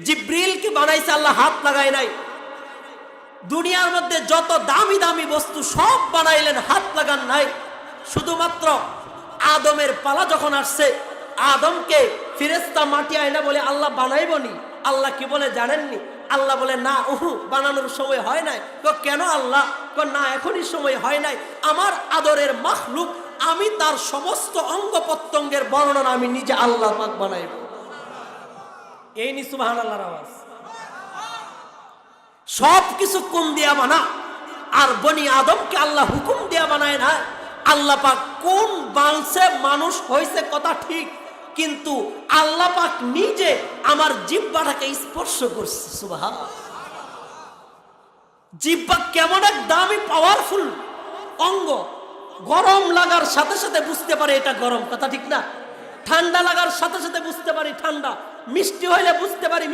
জিব্রিলকে বানাইছে আল্লাহ, হাত লাগায় নাই। দুনিয়ার মধ্যে যত দামি দামি বস্তু সব বানাইলেন, হাত লাগান নাই। শুধুমাত্র আদমের পালা যখন আসছে, আদমকে ফেরেশতা মাটি আয়না বলে আল্লাহ বানাইবনি। আল্লাহ কি বলে জানেননি? আল্লাহ বলে না, বানানোর সময় হয় নাই। কেন আল্লাহ? না, এখনই সময় হয় নাই। আমার আদরের মাখলুক, আমি তার সমস্ত অঙ্গ প্রত্যঙ্গের বর্ণনা আমি নিজে আল্লাহ পাক বানাইব। এই নি সুবহানাল্লাহর আওয়াজ। সব কিছু কোন দিয়া বানা, আর বনি আদমকে আল্লাহ হুকুম দিয়া বানায় না। আল্লাহ পাক কোন বানছে মানুষ হয়েছে কথা ঠিক, কিন্তু আল্লাহ পাক নিজে আমার জিহ্বাটাকে স্পর্শ করছে। সুবহানাল্লাহ। জিহ্বা কেমন এক দামি পাওয়ারফুল অঙ্গ, গরম লাগার সাথে সাথে বুঝতে পারে এটা গরম, কথা ঠিক না? ঠান্ডা লাগার সাথে সাথে বুঝতে পারি ঠান্ডা, মিষ্টি হইলে বুঝতে পারি